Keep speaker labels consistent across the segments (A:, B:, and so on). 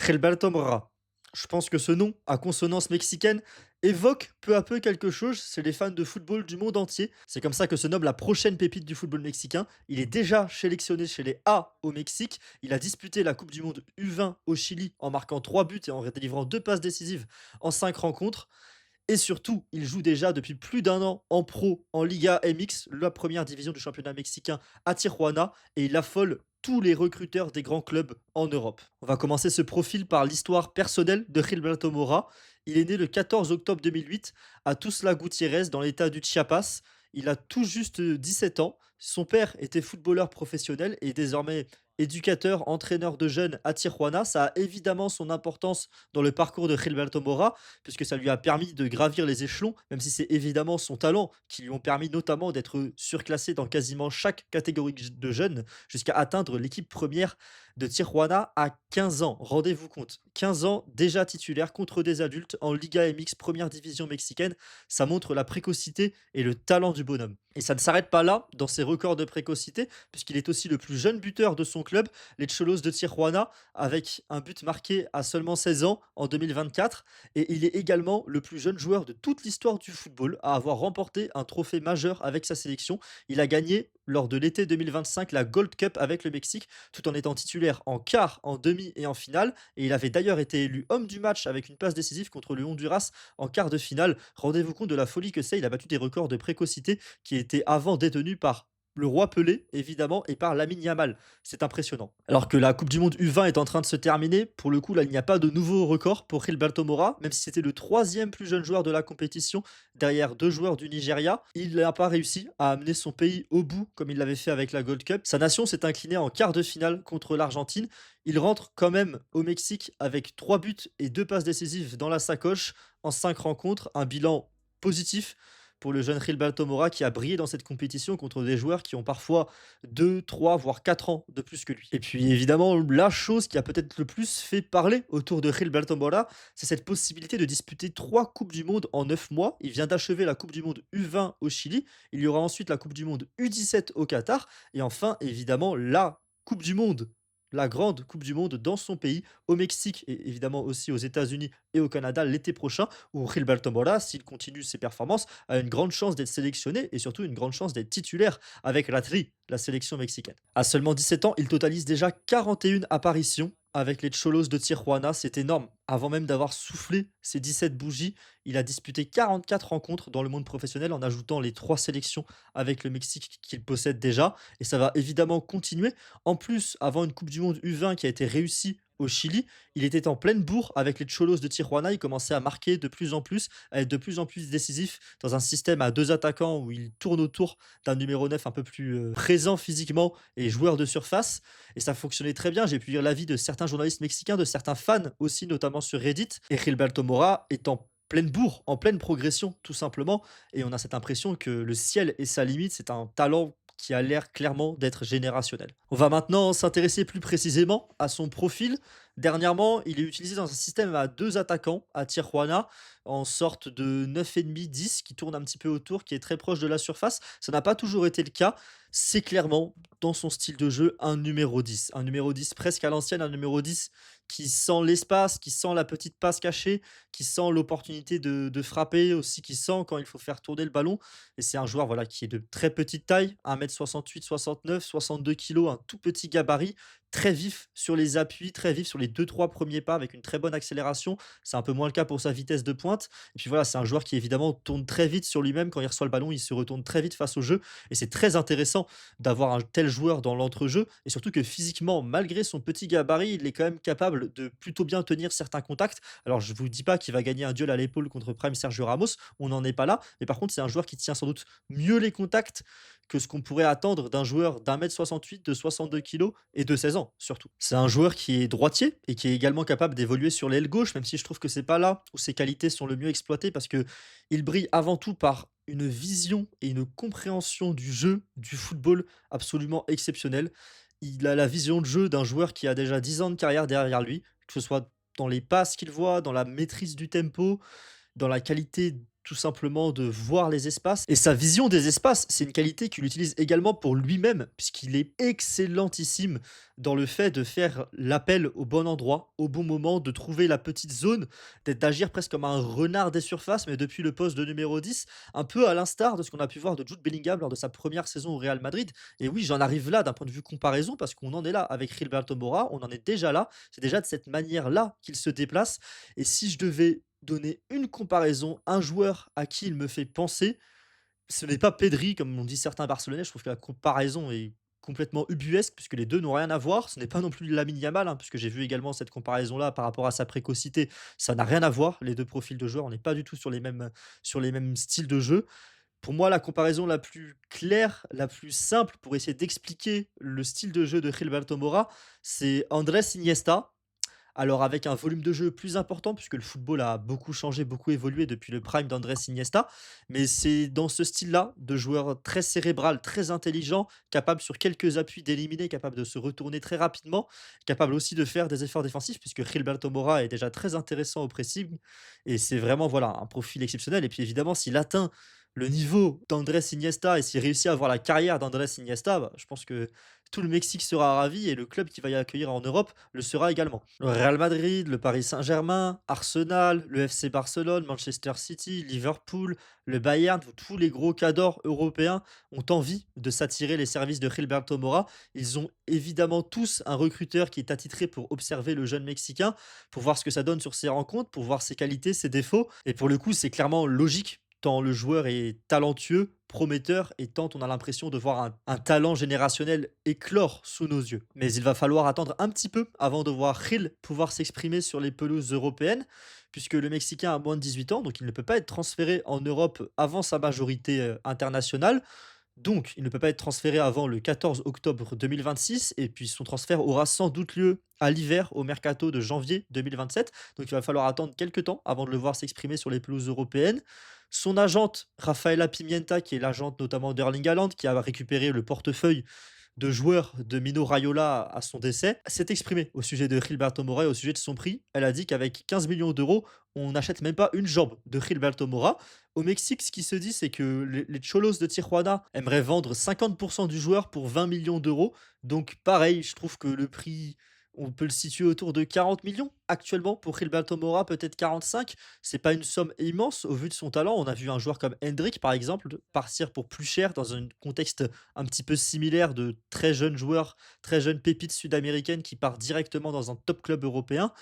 A: Gilberto Mora. Je pense que ce nom, à consonance mexicaine, évoque peu à peu quelque chose chez les fans de football du monde entier. C'est comme ça que se nomme la prochaine pépite du football mexicain. Il est déjà sélectionné chez les A au Mexique. Il a disputé la Coupe du Monde U20 au Chili en marquant 3 buts et en délivrant 2 passes décisives en 5 rencontres. Et surtout, il joue déjà depuis plus d'un an en pro, en Liga MX, la première division du championnat mexicain à Tijuana, et il affole tous les recruteurs des grands clubs en Europe. On va commencer ce profil par l'histoire personnelle de Gilberto Mora. Il est né le 14 octobre 2008 à Tuxtla Gutiérrez dans l'état du Chiapas. Il a tout juste 17 ans. Son père était footballeur professionnel et désormais éducateur, entraîneur de jeunes à Tijuana. Ça a évidemment son importance dans le parcours de Gilberto Mora, puisque ça lui a permis de gravir les échelons, même si c'est évidemment son talent qui lui ont permis notamment d'être surclassé dans quasiment chaque catégorie de jeunes, jusqu'à atteindre l'équipe première de Tijuana à 15 ans. Rendez-vous compte, 15 ans déjà titulaire contre des adultes en Liga MX première division mexicaine, ça montre la précocité et le talent du bonhomme. Et ça ne s'arrête pas là, dans ses records de précocité, puisqu'il est aussi le plus jeune buteur de son club, les Cholos de Tijuana, avec un but marqué à seulement 16 ans en 2024. Et il est également le plus jeune joueur de toute l'histoire du football à avoir remporté un trophée majeur avec sa sélection. Il a gagné lors de l'été 2025 la Gold Cup avec le Mexique, tout en étant titulaire en quart, en demi et en finale. Et il avait d'ailleurs été élu homme du match avec une passe décisive contre le Honduras en quart de finale. Rendez-vous compte de la folie que c'est, il a battu des records de précocité qui étaient avant détenus par le roi Pelé, évidemment, et par Lamine Yamal. C'est impressionnant. Alors que la Coupe du Monde U20 est en train de se terminer, pour le coup, là, il n'y a pas de nouveau record pour Gilberto Mora, même si c'était le troisième plus jeune joueur de la compétition, derrière deux joueurs du Nigeria. Il n'a pas réussi à amener son pays au bout, comme il l'avait fait avec la Gold Cup. Sa nation s'est inclinée en quart de finale contre l'Argentine. Il rentre quand même au Mexique avec 3 buts et 2 passes décisives dans la sacoche en 5 rencontres, un bilan positif pour le jeune Gilberto Mora qui a brillé dans cette compétition contre des joueurs qui ont parfois 2, 3, voire 4 ans de plus que lui. Et puis évidemment, la chose qui a peut-être le plus fait parler autour de Gilberto Mora, c'est cette possibilité de disputer 3 Coupes du Monde en 9 mois. Il vient d'achever la Coupe du Monde U20 au Chili. Il y aura ensuite la Coupe du Monde U17 au Qatar. Et enfin, évidemment, la Coupe du Monde, la grande Coupe du Monde dans son pays, au Mexique et évidemment aussi aux États-Unis et au Canada l'été prochain, où Gilberto Mora, s'il continue ses performances, a une grande chance d'être sélectionné et surtout une grande chance d'être titulaire avec la Tri, la sélection mexicaine. À seulement 17 ans, il totalise déjà 41 apparitions avec les Cholos de Tijuana, c'est énorme. Avant même d'avoir soufflé ses 17 bougies, il a disputé 44 rencontres dans le monde professionnel en ajoutant les 3 sélections avec le Mexique qu'il possède déjà. Et ça va évidemment continuer. En plus, avant une Coupe du Monde U20 qui a été réussie au Chili, il était en pleine bourre avec les Cholos de Tijuana. Il commençait à marquer de plus en plus, à être de plus en plus décisif dans un système à deux attaquants où il tourne autour d'un numéro 9 un peu plus présent physiquement et joueur de surface. Et ça fonctionnait très bien. J'ai pu lire l'avis de certains journalistes mexicains, de certains fans aussi, notamment sur Reddit. Et Gilberto Mora est en pleine bourre, en pleine progression, tout simplement. Et on a cette impression que le ciel est sa limite. C'est un talent qui a l'air clairement d'être générationnel. On va maintenant s'intéresser plus précisément à son profil. Dernièrement, il est utilisé dans un système à deux attaquants à Tijuana, en sorte de 9,5-10 qui tourne un petit peu autour, qui est très proche de la surface. Ça n'a pas toujours été le cas. C'est clairement, dans son style de jeu, un numéro 10. Un numéro 10 presque à l'ancienne, un numéro 10 qui sent l'espace, qui sent la petite passe cachée, qui sent l'opportunité de frapper aussi, qui sent quand il faut faire tourner le ballon. Et c'est un joueur voilà, qui est de très petite taille, 1,68 m, 69, 62 kilos, un tout petit gabarit, très vif sur les appuis, très vif sur les deux trois premiers pas avec une très bonne accélération. C'est un peu moins le cas pour sa vitesse de pointe. Et puis voilà, c'est un joueur qui évidemment tourne très vite sur lui-même. Quand il reçoit le ballon, il se retourne très vite face au jeu. Et c'est très intéressant d'avoir un tel joueur dans l'entrejeu. Et surtout que physiquement, malgré son petit gabarit, il est quand même capable de plutôt bien tenir certains contacts. Alors je vous dis pas qu'il va gagner un duel à l'épaule contre Prime Sergio Ramos, on n'en est pas là. Mais par contre, c'est un joueur qui tient sans doute mieux les contacts que ce qu'on pourrait attendre d'un joueur d'1,68 m, de 62 kilos et de 16 ans surtout. C'est un joueur qui est droitier et qui est également capable d'évoluer sur l'aile gauche, même si je trouve que c'est pas là où ses qualités sont le mieux exploitées parce que il brille avant tout par une vision et une compréhension du jeu, du football absolument exceptionnelle. Il a la vision de jeu d'un joueur qui a déjà 10 ans de carrière derrière lui, que ce soit dans les passes qu'il voit, dans la maîtrise du tempo, dans la qualité tout simplement de voir les espaces et sa vision des espaces, c'est une qualité qu'il utilise également pour lui-même puisqu'il est excellentissime dans le fait de faire l'appel au bon endroit, au bon moment, de trouver la petite zone, d'agir presque comme un renard des surfaces, mais depuis le poste de numéro 10, un peu à l'instar de ce qu'on a pu voir de Jude Bellingham lors de sa première saison au Real Madrid. Et oui, j'en arrive là d'un point de vue comparaison parce qu'on en est là avec Gilberto Mora, on en est déjà là. C'est déjà de cette manière-là qu'il se déplace. Et si je devais donner une comparaison, un joueur à qui il me fait penser, ce n'est pas Pedri, comme m'ont dit certains Barcelonais. Je trouve que la comparaison est complètement ubuesque, puisque les 2 n'ont rien à voir. Ce n'est pas non plus Lamine Yamal, hein, puisque j'ai vu également cette comparaison-là par rapport à sa précocité. Ça n'a rien à voir, les 2 profils de joueurs. On n'est pas du tout sur les mêmes styles de jeu. Pour moi, la comparaison la plus claire, la plus simple pour essayer d'expliquer le style de jeu de Gilberto Mora, c'est Andrés Iniesta. Alors avec un volume de jeu plus important, puisque le football a beaucoup changé, beaucoup évolué depuis le prime d'Andrés Iniesta, mais c'est dans ce style-là, de joueur très cérébral, très intelligent, capable sur quelques appuis d'éliminer, capable de se retourner très rapidement, capable aussi de faire des efforts défensifs, puisque Gilberto Mora est déjà très intéressant au pressing, et c'est vraiment voilà un profil exceptionnel. Et puis évidemment, s'il atteint le niveau d'Andrés Iniesta et s'il réussit à avoir la carrière d'Andrés Iniesta, bah, je pense que tout le Mexique sera ravi et le club qui va y accueillir en Europe le sera également. Le Real Madrid, le Paris Saint-Germain, Arsenal, le FC Barcelone, Manchester City, Liverpool, le Bayern, tous les gros cadors européens ont envie de s'attirer les services de Gilberto Mora. Ils ont évidemment tous un recruteur qui est attitré pour observer le jeune Mexicain, pour voir ce que ça donne sur ses rencontres, pour voir ses qualités, ses défauts. Et pour le coup, c'est clairement logique tant le joueur est talentueux, prometteur et tant on a l'impression de voir un talent générationnel éclore sous nos yeux. Mais il va falloir attendre un petit peu avant de voir Gil pouvoir s'exprimer sur les pelouses européennes, puisque le Mexicain a moins de 18 ans, donc il ne peut pas être transféré en Europe avant sa majorité internationale. Donc, il ne peut pas être transféré avant le 14 octobre 2026 et puis son transfert aura sans doute lieu à l'hiver, au mercato de janvier 2027. Donc, il va falloir attendre quelques temps avant de le voir s'exprimer sur les pelouses européennes. Son agente, Rafaela Pimienta, qui est l'agente notamment d'Erling Haaland, qui a récupéré le portefeuille de joueur de Mino Raiola à son décès, s'est exprimée au sujet de Gilberto Mora et au sujet de son prix. Elle a dit qu'avec 15 millions d'euros, on n'achète même pas une jambe de Gilberto Mora. Au Mexique, ce qui se dit, c'est que les Cholos de Tijuana aimeraient vendre 50% du joueur pour 20 millions d'euros. Donc pareil, je trouve que le prix, on peut le situer autour de 40 millions actuellement pour Gilberto Mora, peut-être 45. C'est pas une somme immense au vu de son talent. On a vu un joueur comme Hendrick, par exemple, partir pour plus cher dans un contexte un petit peu similaire de très jeunes joueurs, très jeunes pépites sud-américaines qui partent directement dans un top club européen.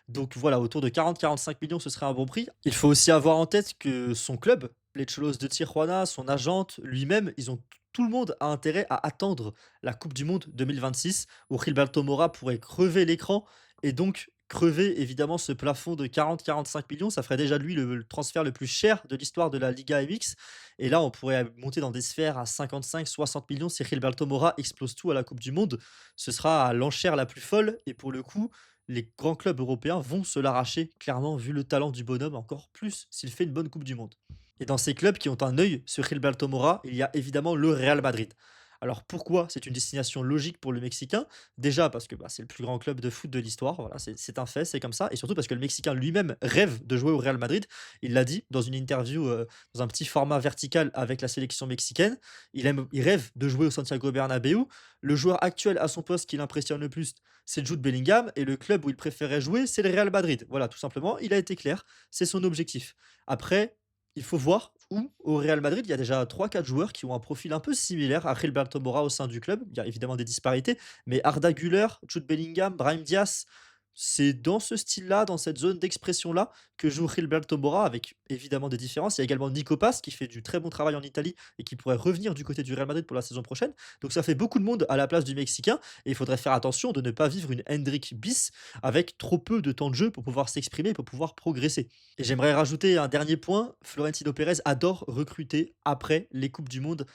A: Donc voilà, autour de 40-45 millions, ce serait un bon prix. Il faut aussi avoir en tête que son club, les Cholos de Tijuana, son agente, lui-même, ils ont tout le monde a intérêt à attendre la Coupe du Monde 2026 où Gilberto Mora pourrait crever l'écran et donc crever évidemment ce plafond de 40-45 millions. Ça ferait déjà de lui le transfert le plus cher de l'histoire de la Liga MX. Et là, on pourrait monter dans des sphères à 55-60 millions si Gilberto Mora explose tout à la Coupe du Monde. Ce sera à l'enchère la plus folle. Et pour le coup, les grands clubs européens vont se l'arracher, clairement, vu le talent du bonhomme, encore plus s'il fait une bonne Coupe du Monde. Et dans ces clubs qui ont un œil sur Gilberto Mora, il y a évidemment le Real Madrid. Alors pourquoi c'est une destination logique pour le Mexicain? Déjà parce que bah, c'est le plus grand club de foot de l'histoire, voilà, c'est un fait, c'est comme ça. Et surtout parce que le Mexicain lui-même rêve de jouer au Real Madrid. Il l'a dit dans une interview, dans un petit format vertical avec la sélection mexicaine. Il rêve de jouer au Santiago Bernabéu. Le joueur actuel à son poste qui l'impressionne le plus, c'est Jude Bellingham. Et le club où il préférait jouer, c'est le Real Madrid. Voilà, tout simplement, il a été clair, c'est son objectif. Après, il faut voir où, au Real Madrid, il y a déjà trois quatre joueurs qui ont un profil un peu similaire à Gilberto Mora au sein du club. Il y a évidemment des disparités, mais Arda Güler, Jude Bellingham, Brahim Diaz, c'est dans ce style-là, dans cette zone d'expression-là, que joue Gilberto Mora, avec évidemment des différences. Il y a également Nico Paz qui fait du très bon travail en Italie et qui pourrait revenir du côté du Real Madrid pour la saison prochaine. Donc ça fait beaucoup de monde à la place du Mexicain et il faudrait faire attention de ne pas vivre une Hendrick bis avec trop peu de temps de jeu pour pouvoir s'exprimer, pour pouvoir progresser. Et j'aimerais rajouter un dernier point, Florentino Pérez adore recruter après les Coupes du Monde.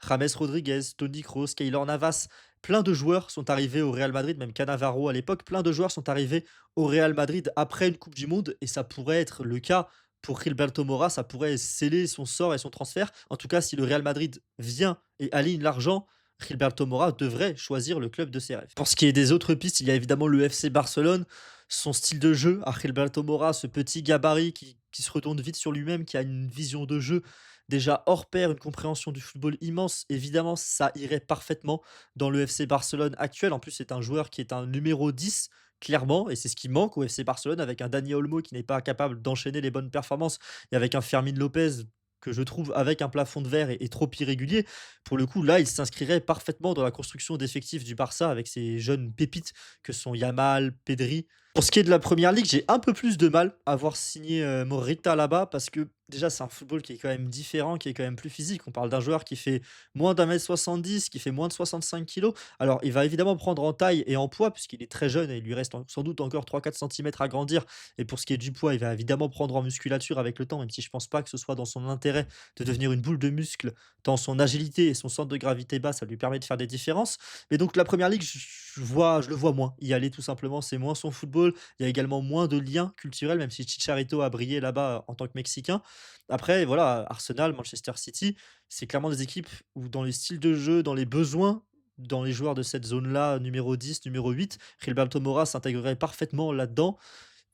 A: James Rodriguez, Toni Kroos, Keylor Navas, plein de joueurs sont arrivés au Real Madrid, même Cannavaro à l'époque, plein de joueurs sont arrivés au Real Madrid après une Coupe du Monde et ça pourrait être le cas pour Gilberto Mora, ça pourrait sceller son sort et son transfert. En tout cas, si le Real Madrid vient et aligne l'argent, Gilberto Mora devrait choisir le club de ses rêves. Pour ce qui est des autres pistes, il y a évidemment le FC Barcelone. Son style de jeu à Gilberto Mora, ce petit gabarit qui se retourne vite sur lui-même, qui a une vision de jeu déjà hors pair, une compréhension du football immense. Évidemment, ça irait parfaitement dans le FC Barcelone actuel. En plus, c'est un joueur qui est un numéro 10 clairement, et c'est ce qui manque au FC Barcelone avec un Dani Olmo qui n'est pas capable d'enchaîner les bonnes performances et avec un Fermin Lopez que je trouve avec un plafond de verre est trop irrégulier. Pour le coup, là, il s'inscrirait parfaitement dans la construction d'effectifs du Barça avec ces jeunes pépites que sont Yamal, Pedri. Pour ce qui est de la première ligue, j'ai un peu plus de mal à voir signer Morita là-bas parce que déjà, c'est un football qui est quand même différent, qui est quand même plus physique. On parle d'un joueur qui fait moins d'un mètre 70, qui fait moins de 65 kilos. Alors, il va évidemment prendre en taille et en poids, puisqu'il est très jeune et il lui reste sans doute encore 3-4 centimètres à grandir. Et pour ce qui est du poids, il va évidemment prendre en musculature avec le temps, même si je pense pas que ce soit dans son intérêt de devenir une boule de muscle, tant son agilité et son centre de gravité bas, ça lui permet de faire des différences. Mais donc, la première ligue, je le vois moins y aller tout simplement. C'est moins son football. Il y a également moins de liens culturels, même si Chicharito a brillé là-bas en tant que Mexicain. Après, voilà, Arsenal, Manchester City, c'est clairement des équipes où dans les styles de jeu, dans les besoins, dans les joueurs de cette zone-là, numéro 10, numéro 8, Gilberto Mora s'intégrerait parfaitement là-dedans.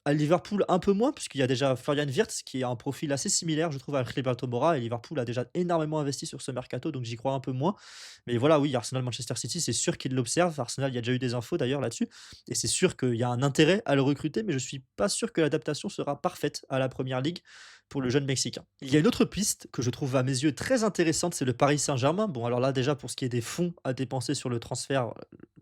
A: À Liverpool, un peu moins, puisqu'il y a déjà Florian Wirtz qui a un profil assez similaire, je trouve, à Gilberto Mora. Et Liverpool a déjà énormément investi sur ce mercato, donc j'y crois un peu moins. Mais voilà, oui, Arsenal, Manchester City, c'est sûr qu'ils l'observent. Arsenal, il y a déjà eu des infos d'ailleurs là-dessus. Et c'est sûr qu'il y a un intérêt à le recruter, mais je suis pas sûr que l'adaptation sera parfaite à la première ligue pour le jeune Mexicain. Il y a une autre piste que je trouve à mes yeux très intéressante, c'est le Paris Saint-Germain. Bon, alors là, déjà, pour ce qui est des fonds à dépenser sur le transfert,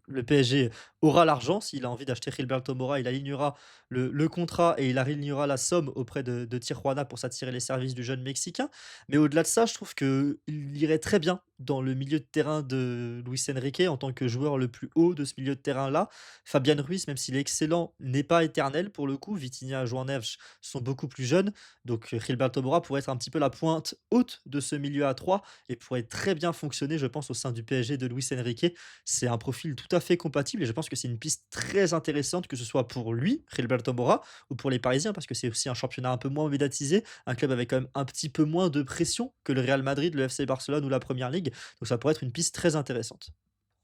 A: le PSG aura l'argent. S'il a envie d'acheter Gilberto Mora, il alignera le contrat et il alignera la somme auprès de Tijuana pour s'attirer les services du jeune Mexicain. Mais au-delà de ça, je trouve qu'il irait très bien dans le milieu de terrain de Luis Enrique en tant que joueur le plus haut de ce milieu de terrain-là. Fabian Ruiz, même s'il est excellent, n'est pas éternel pour le coup. Vitinha et João Neves sont beaucoup plus jeunes. Donc Gilberto Mora pourrait être un petit peu la pointe haute de ce milieu à 3 et pourrait très bien fonctionner, je pense, au sein du PSG de Luis Enrique. C'est un profil tout à fait compatible et je pense que c'est une piste très intéressante, que ce soit pour lui, Gilberto Mora, ou pour les Parisiens, parce que c'est aussi un championnat un peu moins médiatisé, un club avec quand même un petit peu moins de pression que le Real Madrid, le FC Barcelone ou la Première Ligue. Donc ça pourrait être une piste très intéressante.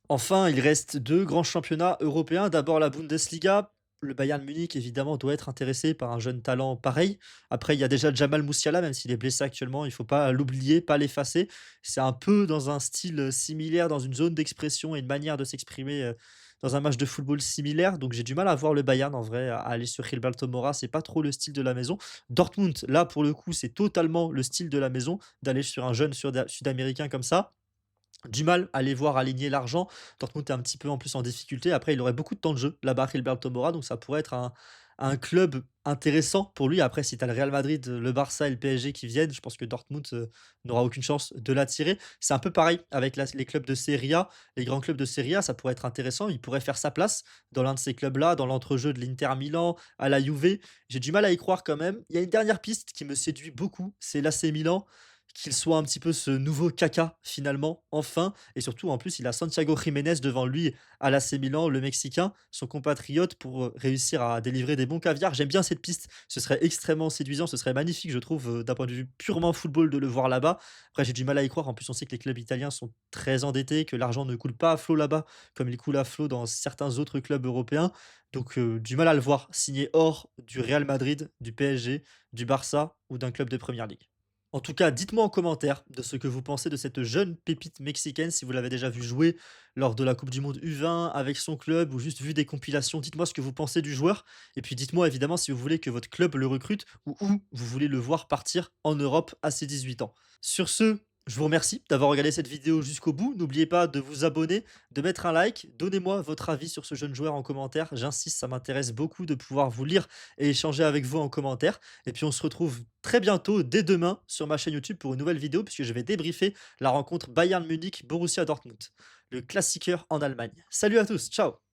A: Enfin, il reste 2 grands championnats européens. D'abord la Bundesliga. Le Bayern Munich, évidemment, doit être intéressé par un jeune talent pareil. Après, il y a déjà Jamal Musiala, même s'il est blessé actuellement, il ne faut pas l'oublier, pas l'effacer. C'est un peu dans un style similaire, dans une zone d'expression et une manière de s'exprimer dans un match de football similaire. Donc j'ai du mal à voir le Bayern en vrai, à aller sur Gilberto Mora. C'est pas trop le style de la maison. Dortmund, là, pour le coup, c'est totalement le style de la maison d'aller sur un jeune sud-américain comme ça. Du mal à les voir aligner l'argent. Dortmund est un petit peu en plus en difficulté. Après, il aurait beaucoup de temps de jeu là-bas, Gilberto Mora, donc ça pourrait être un club intéressant pour lui. Après, si tu as le Real Madrid, le Barça et le PSG qui viennent, je pense que Dortmund n'aura aucune chance de l'attirer. C'est un peu pareil avec les clubs de Serie A, les grands clubs de Serie A, ça pourrait être intéressant. Il pourrait faire sa place dans l'un de ces clubs-là, dans l'entrejeu de l'Inter Milan, à la Juve. J'ai du mal à y croire quand même. Il y a une dernière piste qui me séduit beaucoup, c'est l'AC Milan, qu'il soit un petit peu ce nouveau Kaka finalement, enfin, et surtout en plus il a Santiago Jiménez devant lui à l'AC Milan, le Mexicain, son compatriote pour réussir à délivrer des bons caviars. J'aime bien cette piste, ce serait extrêmement séduisant, ce serait magnifique je trouve d'un point de vue purement football de le voir là-bas. Après j'ai du mal à y croire, en plus on sait que les clubs italiens sont très endettés, que l'argent ne coule pas à flot là-bas comme il coule à flot dans certains autres clubs européens. Donc du mal à le voir signer hors du Real Madrid, du PSG, du Barça ou d'un club de Première Ligue. En tout cas, dites-moi en commentaire de ce que vous pensez de cette jeune pépite mexicaine, si vous l'avez déjà vu jouer lors de la Coupe du Monde U20 avec son club ou juste vu des compilations. Dites-moi ce que vous pensez du joueur. Et puis dites-moi évidemment si vous voulez que votre club le recrute ou où vous voulez le voir partir en Europe à ses 18 ans. Sur ce, je vous remercie d'avoir regardé cette vidéo jusqu'au bout. N'oubliez pas de vous abonner, de mettre un like. Donnez-moi votre avis sur ce jeune joueur en commentaire. J'insiste, ça m'intéresse beaucoup de pouvoir vous lire et échanger avec vous en commentaire. Et puis on se retrouve très bientôt, dès demain, sur ma chaîne YouTube pour une nouvelle vidéo, puisque je vais débriefer la rencontre Bayern Munich-Borussia Dortmund, le classiqueur en Allemagne. Salut à tous, ciao!